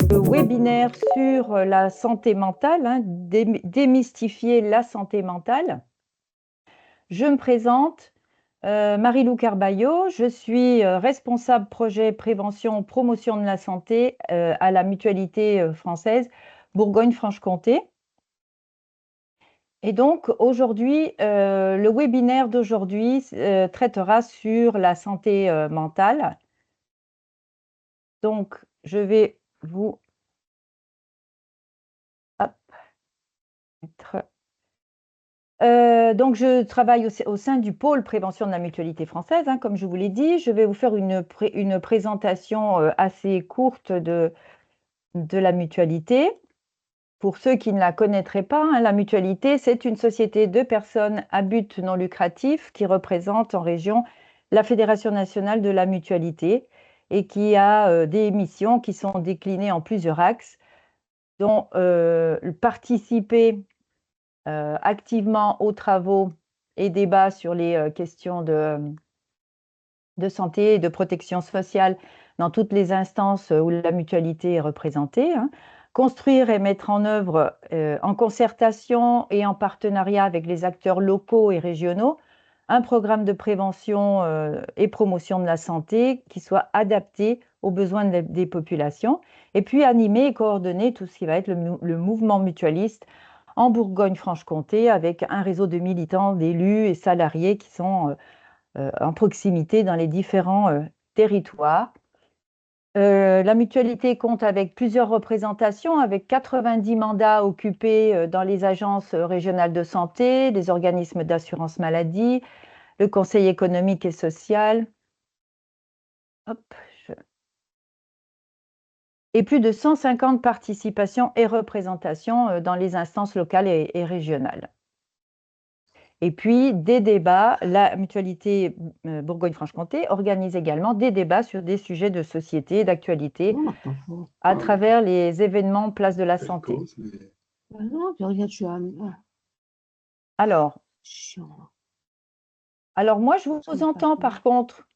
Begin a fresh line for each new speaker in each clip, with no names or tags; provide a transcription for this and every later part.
le webinaire sur la santé mentale, hein, démystifier la santé mentale. Je me présente, Marie-Lou Carballo, je suis responsable projet prévention promotion de la santé à la Mutualité française Bourgogne-Franche-Comté. Et donc aujourd'hui, le webinaire d'aujourd'hui traitera sur la santé mentale. Donc je vais vous mettre. Donc, je travaille au sein du pôle prévention de la Mutualité française, hein, comme je vous l'ai dit. Je vais vous faire une présentation assez courte de la Mutualité. Pour ceux qui ne la connaîtraient pas, hein, la Mutualité, c'est une société de personnes à but non lucratif qui représente en région la Fédération nationale de la Mutualité et qui a des missions qui sont déclinées en plusieurs axes, dont participer activement aux travaux et débats sur les questions de santé et de protection sociale dans toutes les instances où la mutualité est représentée, hein. Construire et mettre en œuvre en concertation et en partenariat avec les acteurs locaux et régionaux un programme de prévention et promotion de la santé qui soit adapté aux besoins des populations, et puis animer et coordonner tout ce qui va être le mouvement mutualiste en Bourgogne-Franche-Comté avec un réseau de militants, d'élus et salariés qui sont en proximité dans les différents territoires. La mutualité compte avec plusieurs représentations, avec 90 mandats occupés dans les agences régionales de santé, les organismes d'assurance maladie, le Conseil économique et social. Hop, et plus de 150 participations et représentations dans les instances locales et régionales. Et puis, des débats, la Mutualité Bourgogne-Franche-Comté organise également des débats sur des sujets de société, d'actualité, à travers les événements Place de la Santé. Alors, moi, je vous entends par contre.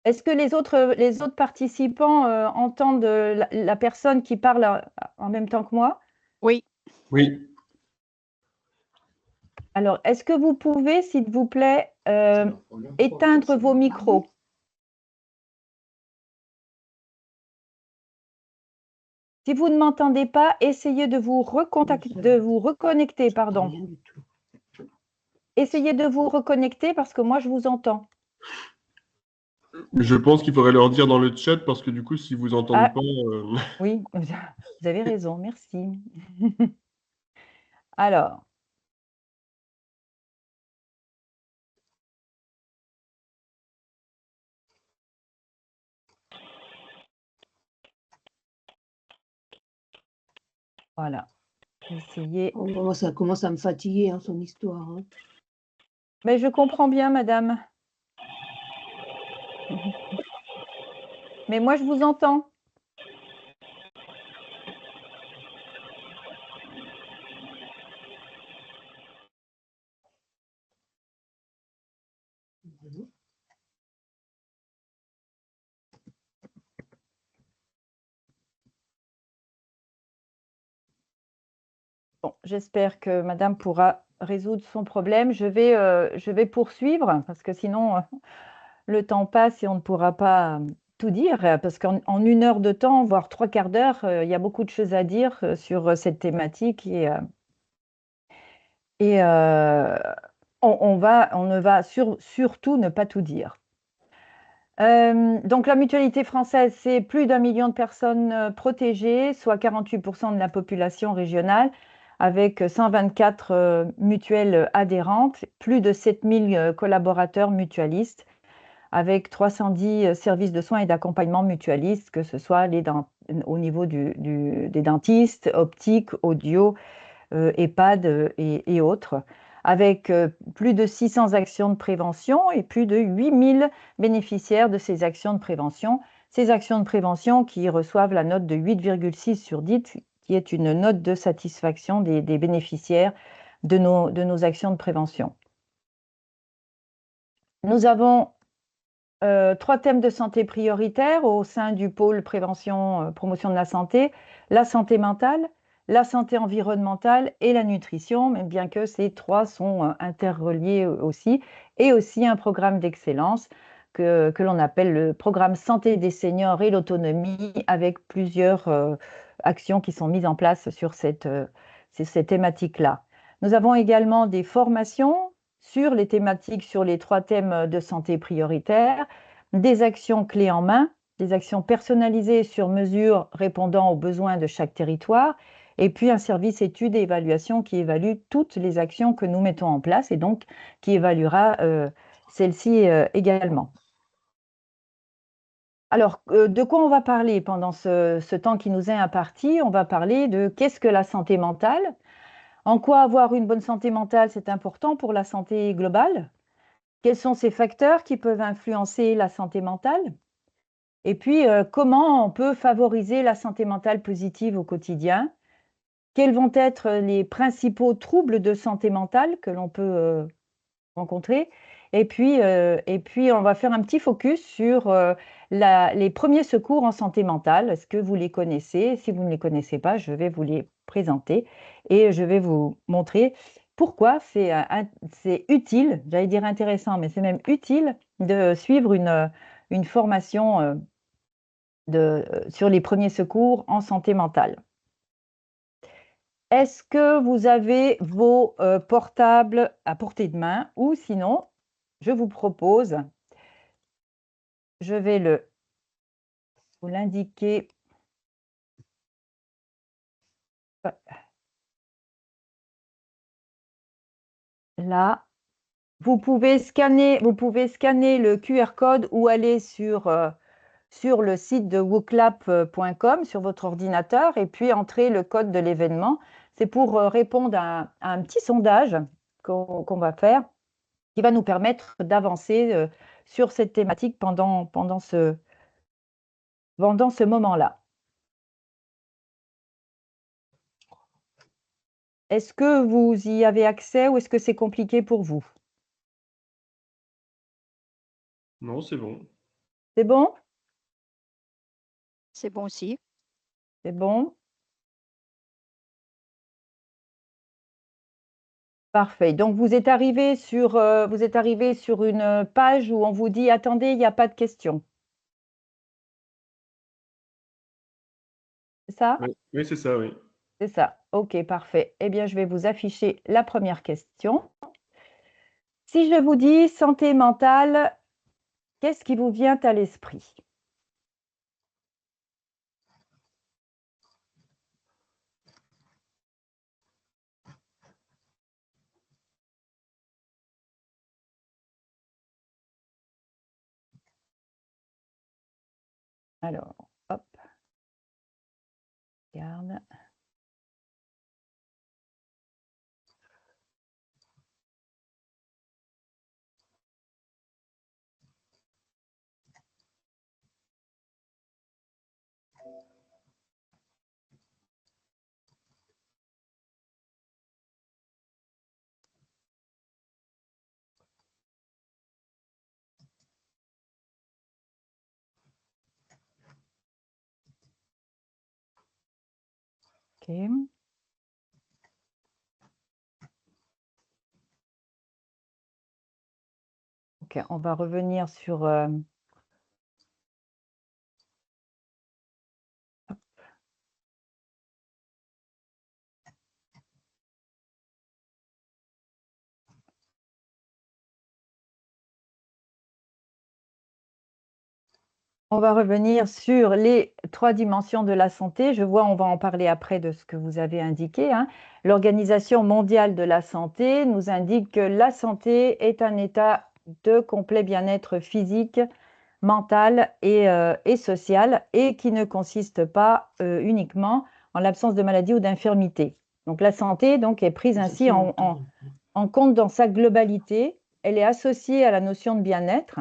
Est-ce que les autres participants entendent la personne qui parle en même temps que moi?
Oui.
Oui.
Alors, est-ce que vous pouvez, s'il vous plaît, éteindre vos micros? Si vous ne m'entendez pas, essayez de vous reconnecter, pardon. Essayez de vous reconnecter parce que moi, je vous entends.
Je pense qu'il faudrait leur dire dans le chat parce que du coup, si vous entendez pas...
Oui, vous avez raison, merci. Alors. Voilà. Essayez.
Oh, ça commence à me fatiguer, hein, son histoire. Hein.
Mais je comprends bien, madame. Mais moi, je vous entends. Bon, j'espère que madame pourra résoudre son problème. Je vais poursuivre parce que sinon, le temps passe et on ne pourra pas tout dire. Parce qu'en 1 heure de temps, voire 3/4 d'heure, il y a beaucoup de choses à dire sur cette thématique. Et on ne va surtout ne pas tout dire. Donc la mutualité française, c'est plus d'1 million de personnes protégées, soit 48% de la population régionale, avec 124 mutuelles adhérentes, plus de 7000 collaborateurs mutualistes, avec 310 services de soins et d'accompagnement mutualistes, que ce soit au niveau des dentistes, optiques, audio, EHPAD et autres, avec plus de 600 actions de prévention et plus de 8000 bénéficiaires de ces actions de prévention. Ces actions de prévention qui reçoivent la note de 8,6 sur 10, qui est une note de satisfaction des bénéficiaires de nos actions de prévention. Nous avons 3 thèmes de santé prioritaires au sein du pôle prévention, promotion de la santé mentale, la santé environnementale et la nutrition, mais bien que ces 3 sont interreliés aussi, et aussi un programme d'excellence que l'on appelle le programme santé des seniors et l'autonomie, avec plusieurs actions qui sont mises en place sur cette thématique-là. Nous avons également des formations sur les thématiques, sur les 3 thèmes de santé prioritaires, des actions clés en main, des actions personnalisées sur mesure répondant aux besoins de chaque territoire, et puis un service étude et évaluation qui évalue toutes les actions que nous mettons en place et donc qui évaluera celles-ci également. Alors, de quoi on va parler pendant ce temps qui nous est imparti? On va parler de qu'est-ce que la santé mentale? En quoi avoir une bonne santé mentale, c'est important pour la santé globale? Quels sont ces facteurs qui peuvent influencer la santé mentale? Et puis, comment on peut favoriser la santé mentale positive au quotidien? Quels vont être les principaux troubles de santé mentale que l'on peut rencontrer? Et puis, on va faire un petit focus sur les premiers secours en santé mentale. Est-ce que vous les connaissez? Si vous ne les connaissez pas, je vais vous les présenter et je vais vous montrer pourquoi c'est utile, j'allais dire intéressant, mais c'est même utile de suivre une formation sur les premiers secours en santé mentale. Est-ce que vous avez vos portables à portée de main ou sinon, je vous propose, je vais vous l'indiquer. Là, vous pouvez scanner le QR code ou aller sur le site de wooclap.com sur votre ordinateur et puis entrer le code de l'événement. C'est pour répondre à un petit sondage qu'on va faire qui va nous permettre d'avancer sur cette thématique pendant ce moment-là. Est-ce que vous y avez accès ou est-ce que c'est compliqué pour vous?
Non, c'est bon.
C'est bon?
C'est bon aussi.
C'est bon? Parfait. Donc, vous êtes arrivé sur une page où on vous dit « Attendez, il n'y a pas de questions ». C'est ça?
Oui, c'est ça, oui.
C'est ça. OK, parfait. Eh bien, je vais vous afficher la première question. Si je vous dis santé mentale, qu'est-ce qui vous vient à l'esprit? Alors, hop, regarde. OK. OK, on va revenir sur on va revenir sur les 3 dimensions de la santé. Je vois, on va en parler après de ce que vous avez indiqué, hein. L'Organisation mondiale de la santé nous indique que la santé est un état de complet bien-être physique, mental et social et qui ne consiste pas uniquement en l'absence de maladie ou d'infirmité. Donc la santé est prise ainsi en compte dans sa globalité. Elle est associée à la notion de bien-être.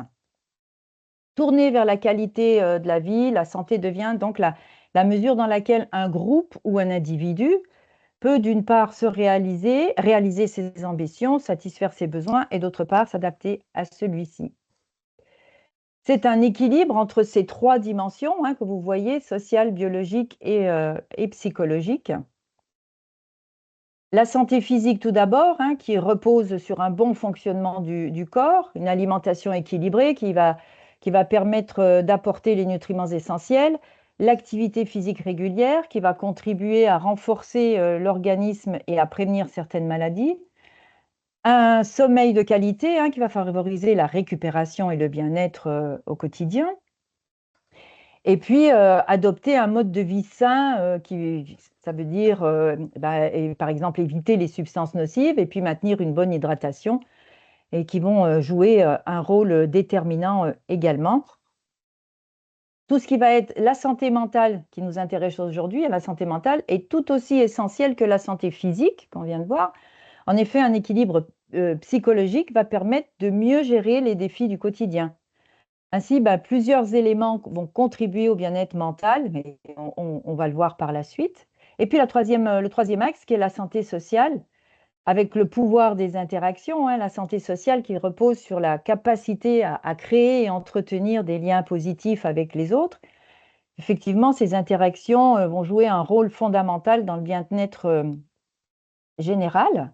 Tournée vers la qualité de la vie, la santé devient donc la mesure dans laquelle un groupe ou un individu peut d'une part se réaliser ses ambitions, satisfaire ses besoins et d'autre part s'adapter à celui-ci. C'est un équilibre entre ces trois dimensions que vous voyez, sociale, biologique et psychologique. La santé physique tout d'abord, qui repose sur un bon fonctionnement du corps, une alimentation équilibrée qui va permettre d'apporter les nutriments essentiels, l'activité physique régulière qui va contribuer à renforcer l'organisme et à prévenir certaines maladies, un sommeil de qualité qui va favoriser la récupération et le bien-être au quotidien. Et puis, adopter un mode de vie sain, ça veut dire, par exemple, éviter les substances nocives et puis maintenir une bonne hydratation et qui vont jouer un rôle déterminant également. Tout ce qui va être la santé mentale qui nous intéresse aujourd'hui, la santé mentale est tout aussi essentielle que la santé physique qu'on vient de voir. En effet, un équilibre psychologique va permettre de mieux gérer les défis du quotidien. Ainsi, plusieurs éléments vont contribuer au bien-être mental, mais on va le voir par la suite. Et puis le troisième axe, qui est la santé sociale, avec le pouvoir des interactions, la santé sociale qui repose sur la capacité à créer et entretenir des liens positifs avec les autres. Effectivement, ces interactions vont jouer un rôle fondamental dans le bien-être général.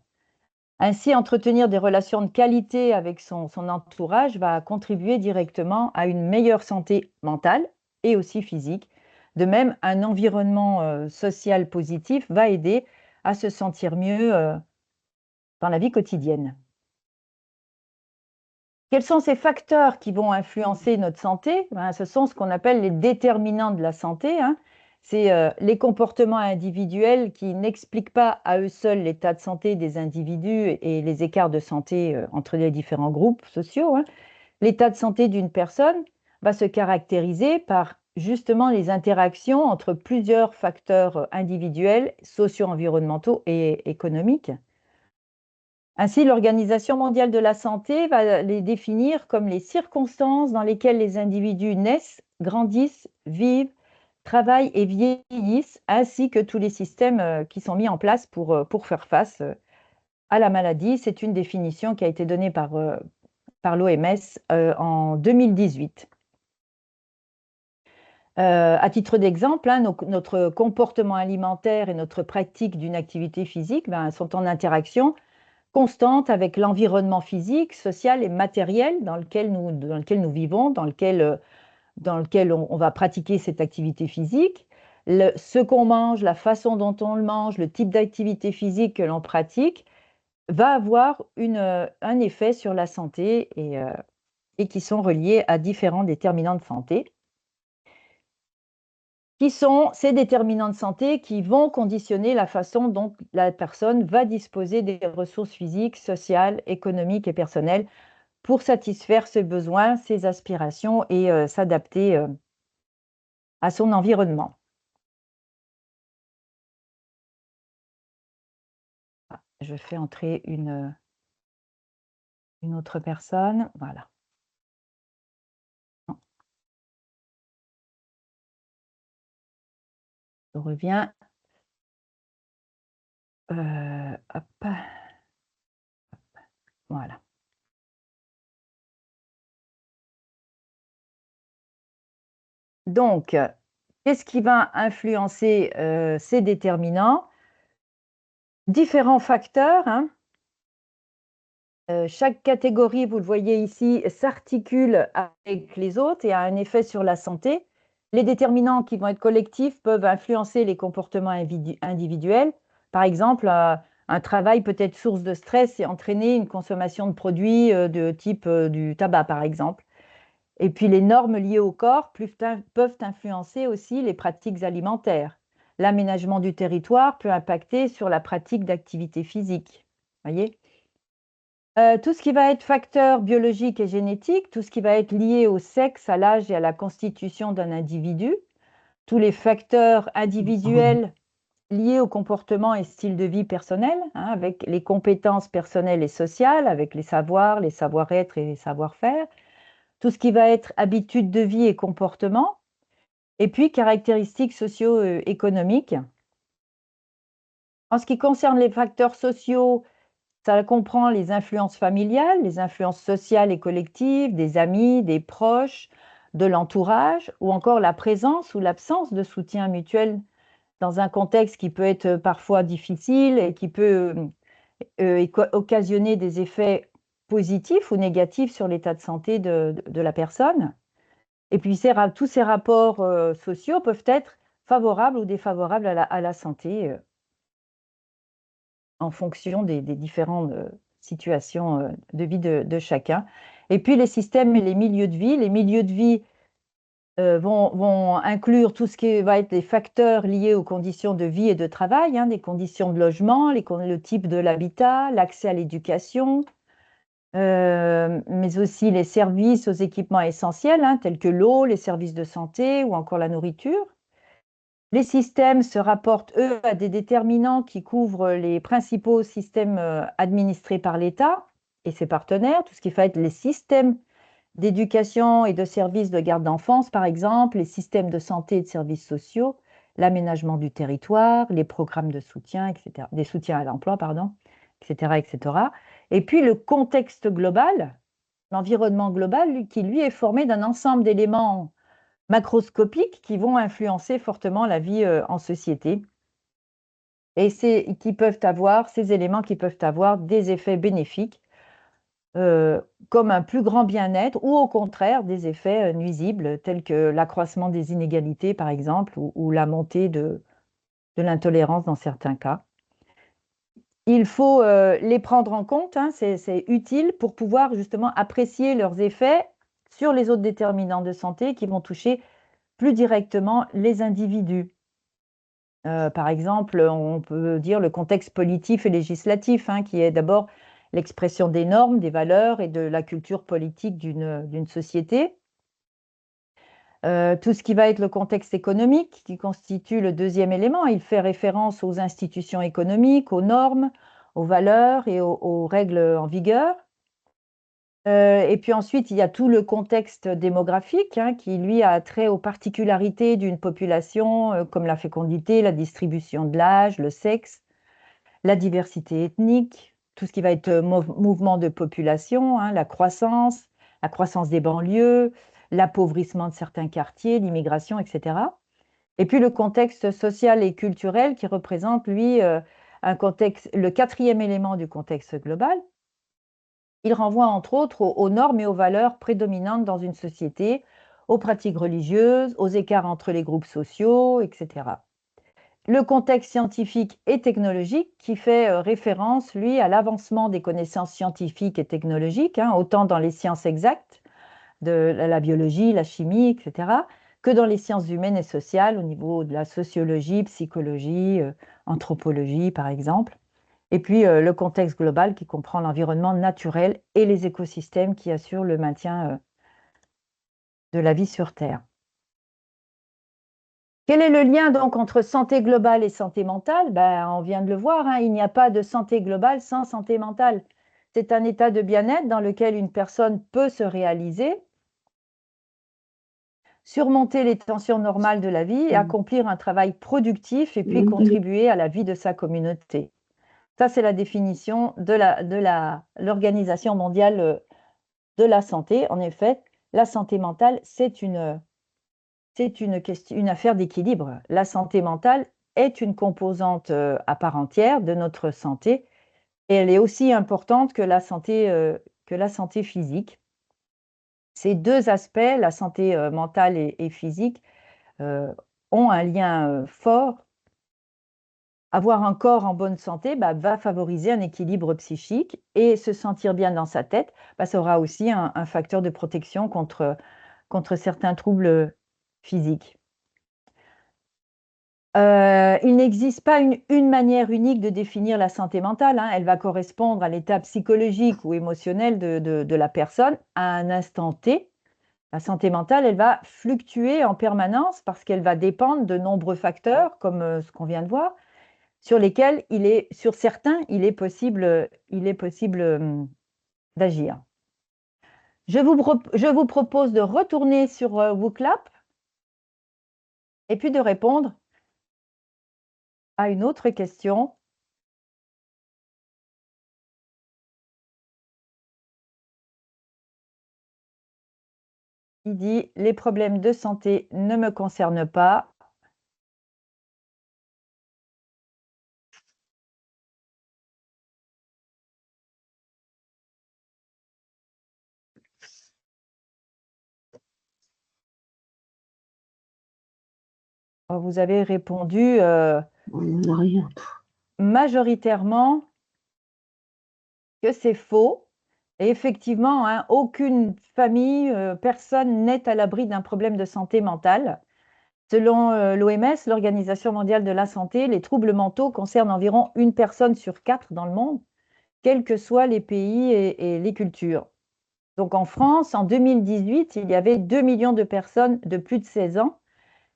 Ainsi, entretenir des relations de qualité avec son entourage va contribuer directement à une meilleure santé mentale et aussi physique. De même, un environnement social positif va aider à se sentir mieux dans la vie quotidienne. Quels sont ces facteurs qui vont influencer notre santé? Ce sont ce qu'on appelle les déterminants de la santé. C'est les comportements individuels qui n'expliquent pas à eux seuls l'état de santé des individus et les écarts de santé entre les différents groupes sociaux. L'état de santé d'une personne va se caractériser par justement les interactions entre plusieurs facteurs individuels, socio-environnementaux et économiques. Ainsi, l'Organisation mondiale de la santé va les définir comme les circonstances dans lesquelles les individus naissent, grandissent, vivent, travaillent et vieillissent, ainsi que tous les systèmes qui sont mis en place pour faire face à la maladie. C'est une définition qui a été donnée par l'OMS en 2018. À titre d'exemple, notre comportement alimentaire et notre pratique d'une activité physique sont en interaction constante avec l'environnement physique, social et matériel dans lequel nous vivons, dans lequel on va pratiquer cette activité physique. Ce qu'on mange, la façon dont on le mange, le type d'activité physique que l'on pratique va avoir un effet sur la santé et qui sont reliés à différents déterminants de santé, qui sont ces déterminants de santé qui vont conditionner la façon dont la personne va disposer des ressources physiques, sociales, économiques et personnelles pour satisfaire ses besoins, ses aspirations et s'adapter à son environnement. Je fais entrer une autre personne. Voilà. Je reviens. Hop. Voilà. Donc, qu'est-ce qui va influencer ces déterminants? Différents facteurs. Chaque catégorie, vous le voyez ici, s'articule avec les autres et a un effet sur la santé. Les déterminants qui vont être collectifs peuvent influencer les comportements individuels. Par exemple, un travail peut être source de stress et entraîner une consommation de produits de type du tabac, par exemple. Et puis, les normes liées au corps peuvent influencer aussi les pratiques alimentaires. L'aménagement du territoire peut impacter sur la pratique d'activité physique. Voyez ? Tout ce qui va être facteur biologique et génétique, tout ce qui va être lié au sexe, à l'âge et à la constitution d'un individu, tous les facteurs individuels liés au comportement et style de vie personnel, avec les compétences personnelles et sociales, avec les savoirs, les savoir-être et les savoir-faire, tout ce qui va être habitudes de vie et comportement, et puis caractéristiques socio-économiques. En ce qui concerne les facteurs sociaux, Ça comprend les influences familiales, les influences sociales et collectives, des amis, des proches, de l'entourage, ou encore la présence ou l'absence de soutien mutuel dans un contexte qui peut être parfois difficile et qui peut occasionner des effets positifs ou négatifs sur l'état de santé de la personne. Et puis tous ces rapports sociaux peuvent être favorables ou défavorables à la santé en fonction des différentes situations de vie de chacun. Et puis les systèmes et les milieux de vie. Les milieux de vie vont inclure tout ce qui va être les facteurs liés aux conditions de vie et de travail, hein, les conditions de logement, le type de l'habitat, l'accès à l'éducation, mais aussi les services aux équipements essentiels, hein, tels que l'eau, les services de santé ou encore la nourriture. Les systèmes se rapportent, eux, à des déterminants qui couvrent les principaux systèmes administrés par l'État et ses partenaires, tout ce qui va être les systèmes d'éducation et de services de garde d'enfance, par exemple, les systèmes de santé et de services sociaux, l'aménagement du territoire, les programmes de soutien, etc., des soutiens à l'emploi, pardon, etc., etc. Et puis le contexte global, l'environnement global, qui lui est formé d'un ensemble d'éléments macroscopiques qui vont influencer fortement la vie en société. Et ces éléments qui peuvent avoir des effets bénéfiques, comme un plus grand bien-être, ou au contraire des effets nuisibles, tels que l'accroissement des inégalités, par exemple, ou la montée de l'intolérance dans certains cas. Il faut les prendre en compte, hein, c'est utile pour pouvoir justement apprécier leurs effets sur les autres déterminants de santé qui vont toucher plus directement les individus. Par exemple, on peut dire le contexte politique et législatif, hein, qui est d'abord l'expression des normes, des valeurs et de la culture politique d'une société. Tout ce qui va être le contexte économique, qui constitue le deuxième élément, il fait référence aux institutions économiques, aux normes, aux valeurs et aux règles en vigueur. Et puis ensuite, il y a tout le contexte démographique, hein, qui, lui, a trait aux particularités d'une population, comme la fécondité, la distribution de l'âge, le sexe, la diversité ethnique, tout ce qui va être mouvement de population, hein, la croissance des banlieues, l'appauvrissement de certains quartiers, l'immigration, etc. Et puis le contexte social et culturel qui représente, lui, le quatrième élément du contexte global. Il renvoie entre autres aux normes et aux valeurs prédominantes dans une société, aux pratiques religieuses, aux écarts entre les groupes sociaux, etc. Le contexte scientifique et technologique qui fait référence, lui, à l'avancement des connaissances scientifiques et technologiques, hein, autant dans les sciences exactes, de la biologie, la chimie, etc., que dans les sciences humaines et sociales, au niveau de la sociologie, psychologie, anthropologie, par exemple. Et puis le contexte global qui comprend l'environnement naturel et les écosystèmes qui assurent le maintien de la vie sur Terre. Quel est le lien donc entre santé globale et santé mentale? On vient de le voir, hein, il n'y a pas de santé globale sans santé mentale. C'est un état de bien-être dans lequel une personne peut se réaliser, surmonter les tensions normales de la vie et accomplir un travail productif et puis contribuer à la vie de sa communauté. Ça, c'est la définition de l'Organisation mondiale de la santé. En effet, la santé mentale, c'est une affaire d'équilibre. La santé mentale est une composante à part entière de notre santé et elle est aussi importante que la santé physique. Ces deux aspects, la santé mentale et physique, ont un lien fort. Avoir un corps en bonne santé va favoriser un équilibre psychique et se sentir bien dans sa tête, ça aura aussi un facteur de protection contre certains troubles physiques. Il n'existe pas une manière unique de définir la santé mentale, hein. Elle va correspondre à l'état psychologique ou émotionnel de la personne à un instant T. La santé mentale, elle va fluctuer en permanence parce qu'elle va dépendre de nombreux facteurs, comme ce qu'on vient de voir, sur certains, il est possible d'agir. Je vous propose de retourner sur WooClap et puis de répondre à une autre question. Il dit « Les problèmes de santé ne me concernent pas ». Vous avez répondu
On n'a rien.
majoritairement que c'est faux. Et effectivement, hein, aucune famille, personne n'est à l'abri d'un problème de santé mentale. Selon l'OMS, l'Organisation mondiale de la santé, les troubles mentaux concernent environ une personne sur 4 dans le monde, quels que soient les pays et les cultures. Donc en France, en 2018, il y avait 2 millions de personnes de plus de 16 ans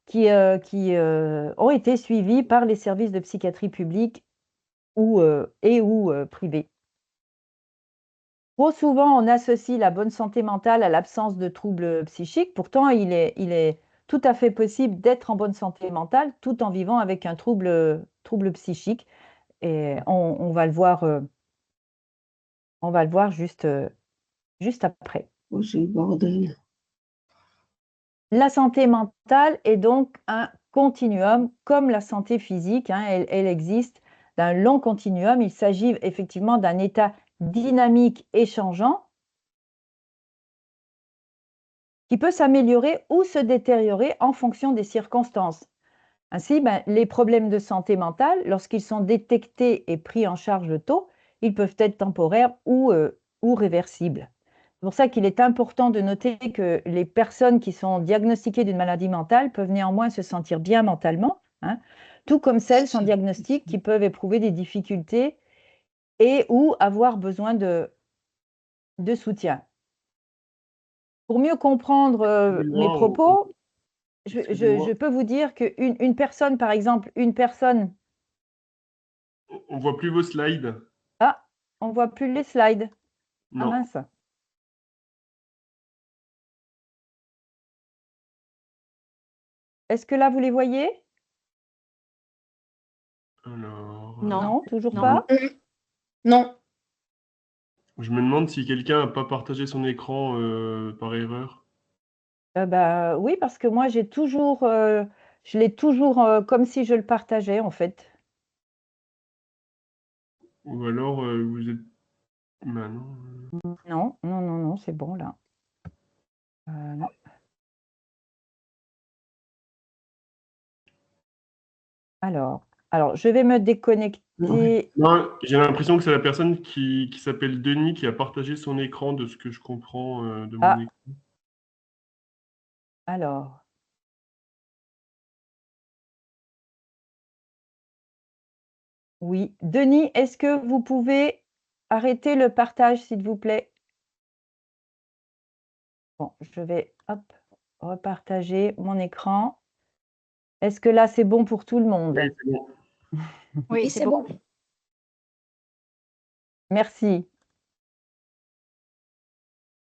qui ont été suivies par les services de psychiatrie publique ou privés. Trop souvent, on associe la bonne santé mentale à l'absence de troubles psychiques. Pourtant, il est tout à fait possible d'être en bonne santé mentale tout en vivant avec un trouble psychique. Et on va le voir, juste après.
Oh, c'est le bordel.
La santé mentale est donc un continuum, comme la santé physique, hein, elle existe d'un long continuum. Il s'agit effectivement d'un état dynamique et changeant qui peut s'améliorer ou se détériorer en fonction des circonstances. Ainsi, les problèmes de santé mentale, lorsqu'ils sont détectés et pris en charge tôt, ils peuvent être temporaires ou réversibles. C'est pour ça qu'il est important de noter que les personnes qui sont diagnostiquées d'une maladie mentale peuvent néanmoins se sentir bien mentalement, hein, tout comme celles sans diagnostic qui peuvent éprouver des difficultés et ou avoir besoin de soutien. Pour mieux comprendre mes propos, je peux vous dire qu'une personne, par exemple, une personne...
On voit plus vos slides.
Ah, on ne voit plus les slides.
Non.
Ah mince. Est-ce que là, vous les voyez?
Alors,
Non, toujours
Non.
pas?
Non.
je me demande si quelqu'un n'a pas partagé son écran par erreur.
Oui, parce que moi, je l'ai toujours comme si je le partageais, en fait.
Ou alors, vous êtes... Bah non.
Non, non, non, non, c'est bon, là. Non. Alors, je vais me déconnecter.
Non, j'ai l'impression que c'est la personne qui s'appelle Denis qui a partagé son écran, de ce que je comprends de mon écran.
Alors. Oui. Denis, est-ce que vous pouvez arrêter le partage, s'il vous plaît? Bon, je vais, hop, repartager mon écran. Est-ce que là, c'est bon pour tout le monde?
Oui, c'est bon.
Oui, c'est bon.
Merci.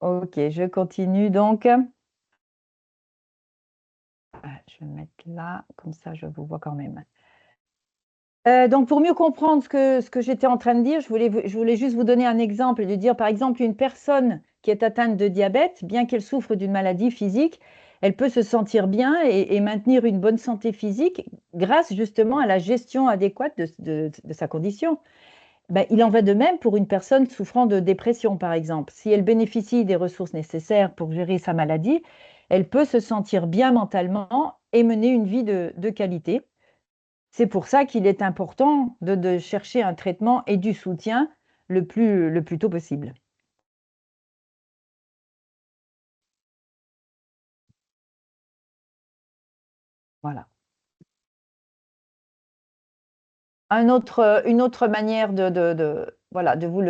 Ok, je continue donc. Je vais me mettre là, comme ça je vous vois quand même. Donc pour mieux comprendre ce que j'étais en train de dire, je voulais juste vous donner un exemple, de dire par exemple une personne qui est atteinte de diabète, bien qu'elle souffre d'une maladie physique, elle peut se sentir bien et maintenir une bonne santé physique grâce justement à la gestion adéquate de sa condition. Il en va de même pour une personne souffrant de dépression, par exemple. Si elle bénéficie des ressources nécessaires pour gérer sa maladie, elle peut se sentir bien mentalement et mener une vie de qualité. C'est pour ça qu'il est important de chercher un traitement et du soutien le plus tôt possible. Voilà. Une autre manière de vous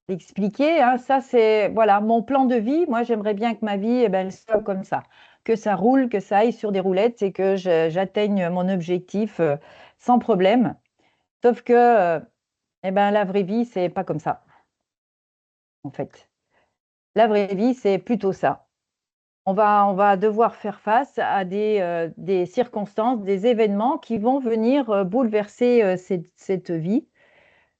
l'expliquer, hein, ça c'est voilà, mon plan de vie. Moi, j'aimerais bien que ma vie elle soit comme ça, que ça roule, que ça aille sur des roulettes et que j'atteigne mon objectif sans problème. Sauf que la vraie vie, c'est pas comme ça, en fait. La vraie vie, c'est plutôt ça. On va devoir faire face à des circonstances, des événements qui vont venir bouleverser cette vie.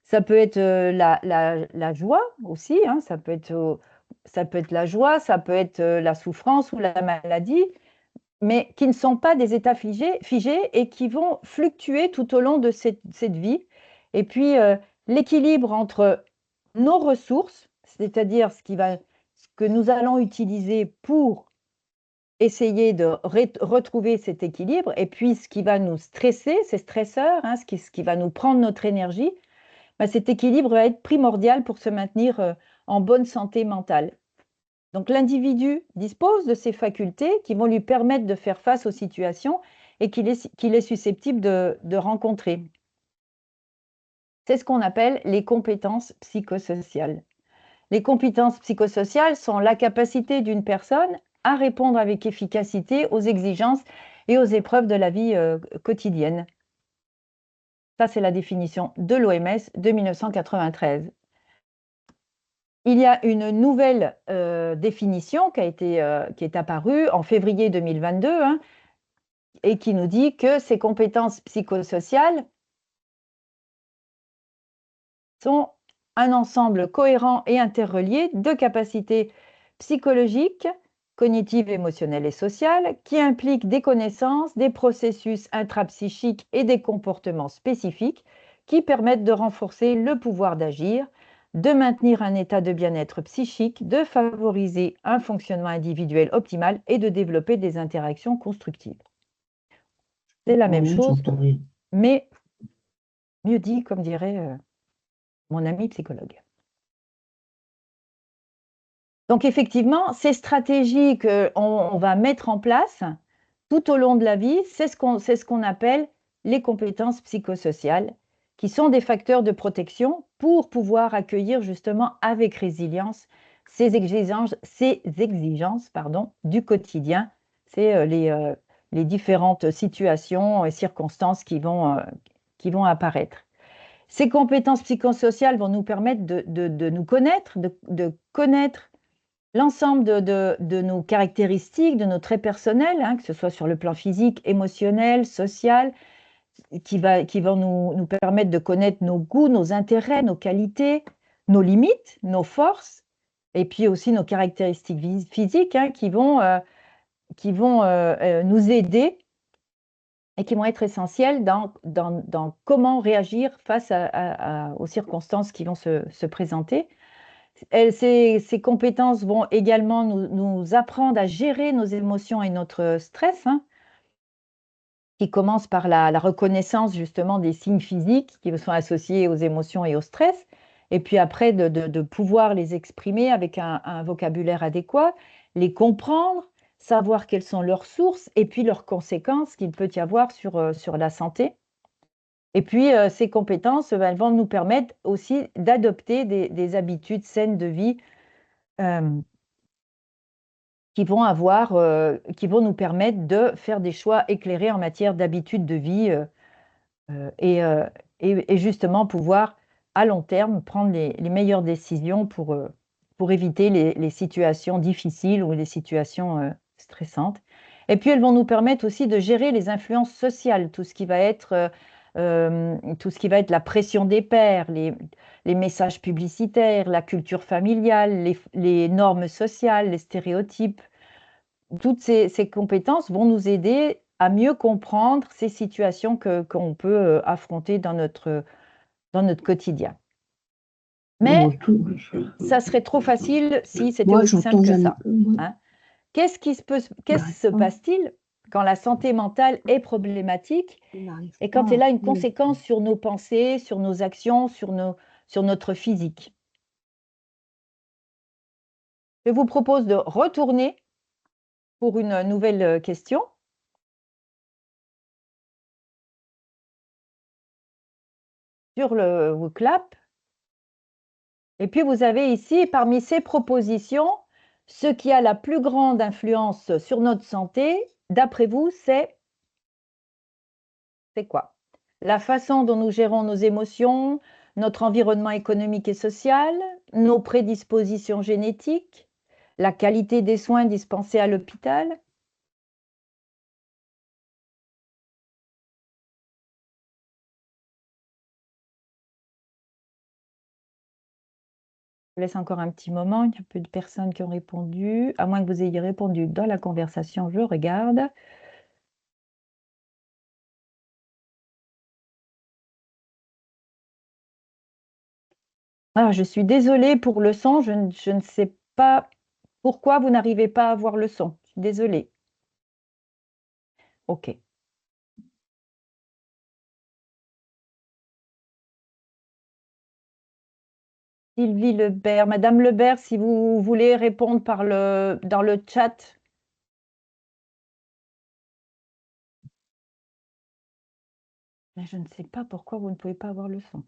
Ça peut être la joie aussi, hein, ça peut être ça peut être la joie, ça peut être la souffrance ou la maladie, mais qui ne sont pas des états figés et qui vont fluctuer tout au long de cette vie. Et puis, l'équilibre entre nos ressources, c'est-à-dire ce que nous allons utiliser pour essayer de retrouver cet équilibre, et puis ce qui va nous stresser, ces stresseurs, hein, ce qui va nous prendre notre énergie, ben, cet équilibre va être primordial pour se maintenir en bonne santé mentale. Donc l'individu dispose de ces facultés qui vont lui permettre de faire face aux situations et qu'il est susceptible de rencontrer. C'est ce qu'on appelle les compétences psychosociales. Les compétences psychosociales sont la capacité d'une personne à répondre avec efficacité aux exigences et aux épreuves de la vie quotidienne. Ça, c'est la définition de l'OMS de 1993. Il y a une nouvelle définition qui est apparue en février 2022 hein, et qui nous dit que ces compétences psychosociales sont un ensemble cohérent et interrelié de capacités psychologiques, cognitives, émotionnelles et sociales qui impliquent des connaissances, des processus intrapsychiques et des comportements spécifiques qui permettent de renforcer le pouvoir d'agir, de maintenir un état de bien-être psychique, de favoriser un fonctionnement individuel optimal et de développer des interactions constructives. C'est la même chose, mais mieux dit, comme dirait mon ami psychologue. Donc effectivement, ces stratégies qu'on va mettre en place tout au long de la vie, c'est ce qu'on appelle les compétences psychosociales, qui sont des facteurs de protection pour pouvoir accueillir justement avec résilience ces exigences du quotidien. C'est les différentes situations et circonstances qui vont apparaître. Ces compétences psychosociales vont nous permettre de nous connaître, de connaître l'ensemble de nos caractéristiques, de nos traits personnels, hein, que ce soit sur le plan physique, émotionnel, social, qui vont nous permettre de connaître nos goûts, nos intérêts, nos qualités, nos limites, nos forces, et puis aussi nos caractéristiques physiques hein, qui vont nous aider et qui vont être essentielles dans comment réagir face aux circonstances qui vont se présenter. Ces compétences vont également nous apprendre à gérer nos émotions et notre stress, hein, qui commence par la reconnaissance justement des signes physiques qui sont associés aux émotions et au stress, et puis après de pouvoir les exprimer avec un vocabulaire adéquat, les comprendre, savoir quelles sont leurs sources et puis leurs conséquences qu'il peut y avoir sur la santé. Et puis, ces compétences, elles vont nous permettre aussi d'adopter des habitudes saines de vie qui vont nous permettre de faire des choix éclairés en matière d'habitudes de vie et justement pouvoir, à long terme, prendre les meilleures décisions pour éviter les situations difficiles ou les situations stressantes. Et puis, elles vont nous permettre aussi de gérer les influences sociales, tout ce qui va être la pression des pairs, les messages publicitaires, la culture familiale, les normes sociales, les stéréotypes. Toutes ces compétences vont nous aider à mieux comprendre ces situations qu'on peut affronter dans notre quotidien. Mais ça serait trop facile si c'était aussi simple que ça. Hein. Qu'est-ce se passe-t-il quand la santé mentale est problématique et quand elle a une conséquence sur nos pensées, sur nos actions, sur notre physique? Je vous propose de retourner pour une nouvelle question. Sur le WooClap. Et puis vous avez ici, parmi ces propositions, ce qui a la plus grande influence sur notre santé, d'après vous, c'est quoi? La façon dont nous gérons nos émotions, notre environnement économique et social, nos prédispositions génétiques, la qualité des soins dispensés à l'hôpital, Je laisse encore un petit moment, il y a peu de personnes qui ont répondu, à moins que vous ayez répondu dans la conversation, je regarde. Ah, je suis désolée pour le son, je ne sais pas pourquoi vous n'arrivez pas à voir le son. Je suis désolée. Ok. Sylvie Lebert, Madame Lebert, si vous voulez répondre dans le chat. Mais je ne sais pas pourquoi vous ne pouvez pas avoir le son.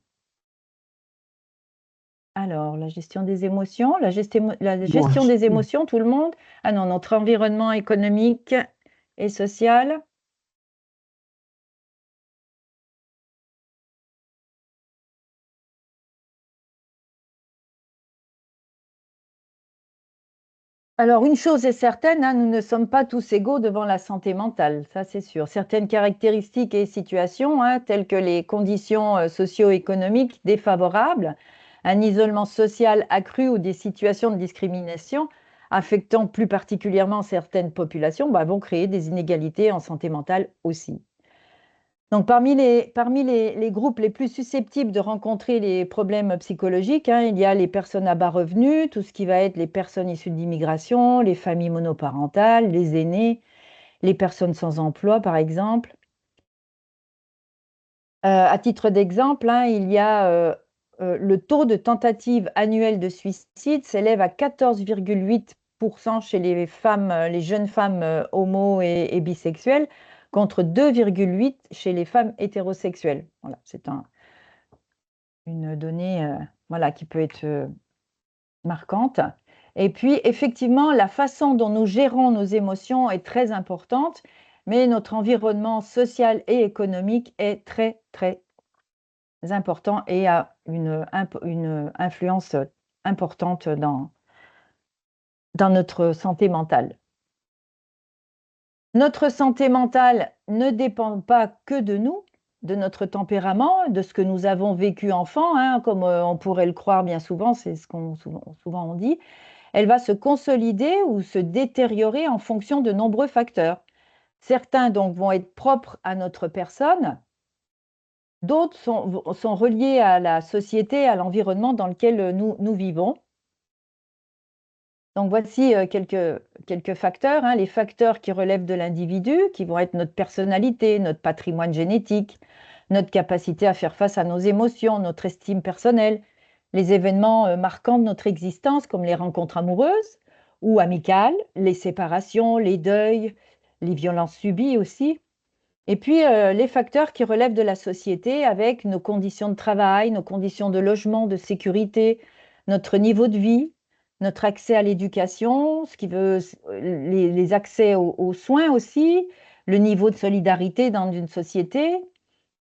Alors, la gestion des émotions, la gestion des émotions, tout le monde. Ah non, notre environnement économique et social. Alors, une chose est certaine, hein, nous ne sommes pas tous égaux devant la santé mentale, ça c'est sûr. Certaines caractéristiques et situations, hein, telles que les conditions socio-économiques défavorables, un isolement social accru ou des situations de discrimination affectant plus particulièrement certaines populations, vont créer des inégalités en santé mentale aussi. Donc, parmi les groupes les plus susceptibles de rencontrer les problèmes psychologiques, hein, il y a les personnes à bas revenus, tout ce qui va être les personnes issues d'immigration, les familles monoparentales, les aînés, les personnes sans emploi, par exemple. À titre d'exemple, hein, il y a le taux de tentative annuelle de suicide s'élève à 14,8% chez les femmes, les jeunes femmes homo et bisexuelles, contre 2,8 chez les femmes hétérosexuelles. Voilà, c'est une donnée voilà, qui peut être marquante. Et puis, effectivement, la façon dont nous gérons nos émotions est très importante, mais notre environnement social et économique est très, très important et a une influence importante dans notre santé mentale. Notre santé mentale ne dépend pas que de nous, de notre tempérament, de ce que nous avons vécu enfant, hein, comme on pourrait le croire bien souvent, c'est ce qu'on souvent on dit. Elle va se consolider ou se détériorer en fonction de nombreux facteurs. Certains donc vont être propres à notre personne, d'autres sont reliés à la société, à l'environnement dans lequel nous vivons. Donc voici quelques facteurs, hein, les facteurs qui relèvent de l'individu, qui vont être notre personnalité, notre patrimoine génétique, notre capacité à faire face à nos émotions, notre estime personnelle, les événements marquants de notre existence, comme les rencontres amoureuses ou amicales, les séparations, les deuils, les violences subies aussi. Et puis les facteurs qui relèvent de la société avec nos conditions de travail, nos conditions de logement, de sécurité, notre niveau de vie, notre accès à l'éducation, ce qui veut les accès aux soins aussi, le niveau de solidarité dans une société,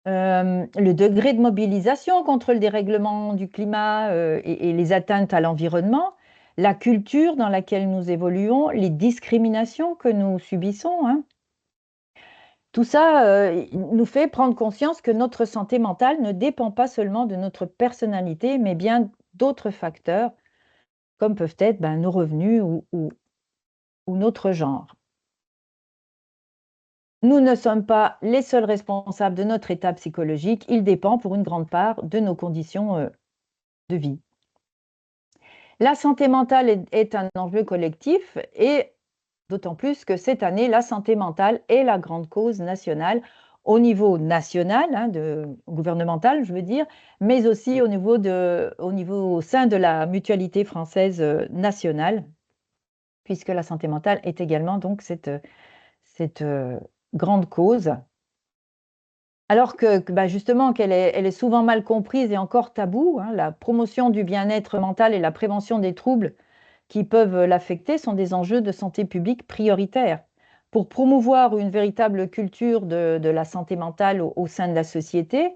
le degré de mobilisation contre le dérèglement du climat et les atteintes à l'environnement, la culture dans laquelle nous évoluons, les discriminations que nous subissons, hein. Tout ça nous fait prendre conscience que notre santé mentale ne dépend pas seulement de notre personnalité, mais bien d'autres facteurs, comme peuvent être nos revenus ou notre genre. Nous ne sommes pas les seuls responsables de notre état psychologique, il dépend pour une grande part de nos conditions de vie. La santé mentale est un enjeu collectif et d'autant plus que cette année, la santé mentale est la grande cause nationale au niveau national, hein, gouvernemental, je veux dire, mais aussi au sein de la mutualité française nationale, puisque la santé mentale est également donc cette grande cause. Alors que justement elle est souvent mal comprise et encore taboue, hein, la promotion du bien-être mental et la prévention des troubles qui peuvent l'affecter sont des enjeux de santé publique prioritaires. Pour promouvoir une véritable culture de la santé mentale au sein de la société,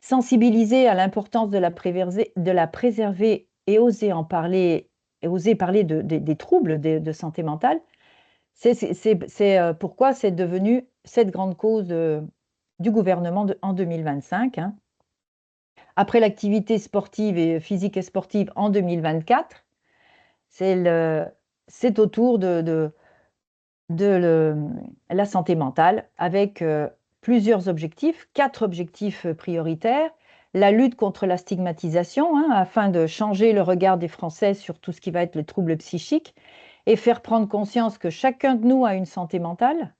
sensibiliser à l'importance de la préserver et oser en parler, et oser parler des troubles de santé mentale, c'est pourquoi c'est devenu cette grande cause du gouvernement en 2025. Hein. après l'activité sportive et physique et sportive en 2024. C'est autour de la santé mentale avec plusieurs objectifs, 4 objectifs prioritaires. La lutte contre la stigmatisation, hein, afin de changer le regard des Français sur tout ce qui va être les troubles psychiques et faire prendre conscience que chacun de nous a une santé mentale.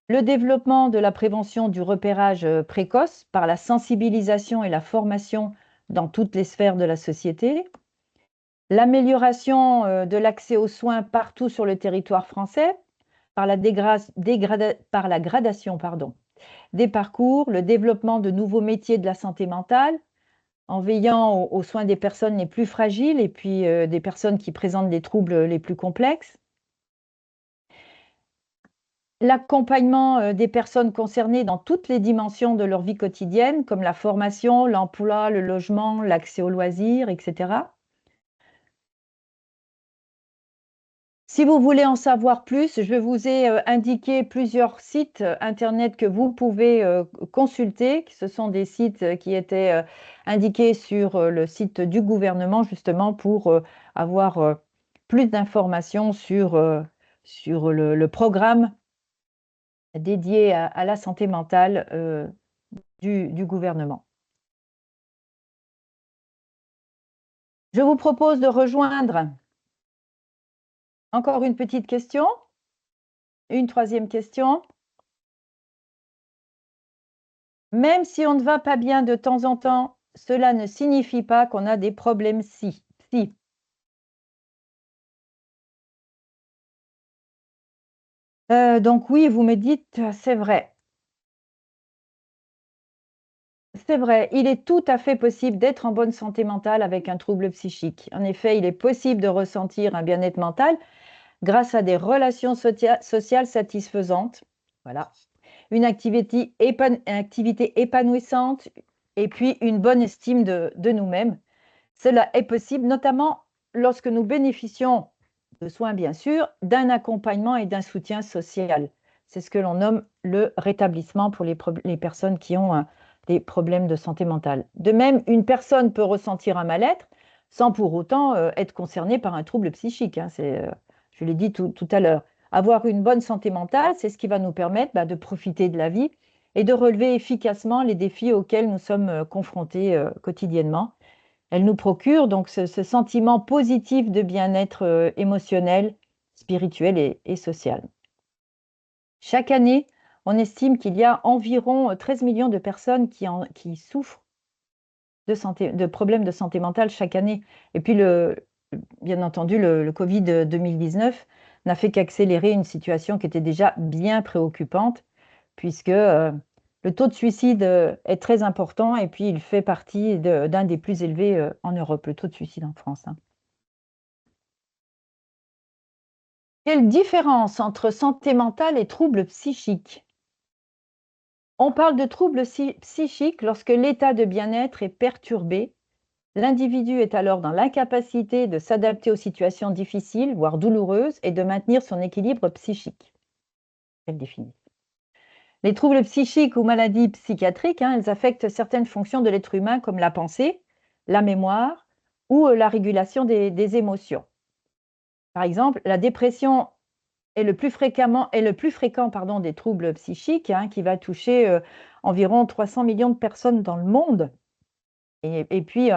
Le développement de la prévention du repérage précoce par la sensibilisation et la formation dans toutes les sphères de la société. L'amélioration de l'accès aux soins partout sur le territoire français par la gradation des parcours, le développement de nouveaux métiers de la santé mentale, en veillant aux soins des personnes les plus fragiles et puis des personnes qui présentent les troubles les plus complexes. L'accompagnement des personnes concernées dans toutes les dimensions de leur vie quotidienne, comme la formation, l'emploi, le logement, l'accès aux loisirs, etc. Si vous voulez en savoir plus, je vous ai indiqué plusieurs sites internet que vous pouvez consulter. Ce sont des sites qui étaient indiqués sur le site du gouvernement, justement pour avoir plus d'informations sur le programme dédié à la santé mentale du gouvernement. Je vous propose de rejoindre encore une petite question, une troisième question. Même si on ne va pas bien de temps en temps, cela ne signifie pas qu'on a des problèmes si. Donc oui, vous me dites, c'est vrai. C'est vrai, il est tout à fait possible d'être en bonne santé mentale avec un trouble psychique. En effet, il est possible de ressentir un bien-être mental grâce à des relations sociales satisfaisantes. Voilà. Une activité épanouissante et puis une bonne estime de nous-mêmes. Cela est possible notamment lorsque nous bénéficions de soins, bien sûr, d'un accompagnement et d'un soutien social. C'est ce que l'on nomme le rétablissement pour les personnes qui ont des problèmes de santé mentale. De même, une personne peut ressentir un mal-être sans pour autant être concernée par un trouble psychique. Hein. Je l'ai dit tout à l'heure. Avoir une bonne santé mentale, c'est ce qui va nous permettre de profiter de la vie et de relever efficacement les défis auxquels nous sommes confrontés quotidiennement. Elle nous procure donc ce sentiment positif de bien-être émotionnel, spirituel et social. Chaque année, on estime qu'il y a environ 13 millions de personnes qui souffrent de problèmes de santé mentale chaque année. Et puis, bien entendu, le Covid 2019 n'a fait qu'accélérer une situation qui était déjà bien préoccupante, puisque le taux de suicide est très important et puis il fait partie d'un des plus élevés en Europe, le taux de suicide en France. Hein. Quelle différence entre santé mentale et troubles psychiques? On parle de troubles psychiques lorsque l'état de bien-être est perturbé. L'individu est alors dans l'incapacité de s'adapter aux situations difficiles, voire douloureuses, et de maintenir son équilibre psychique. Elle définit. Les troubles psychiques ou maladies psychiatriques, elles affectent certaines fonctions de l'être humain comme la pensée, la mémoire ou la régulation des émotions. Par exemple, la dépression est le plus fréquent des troubles psychiques, qui va toucher environ 300 millions de personnes dans le monde. Et puis,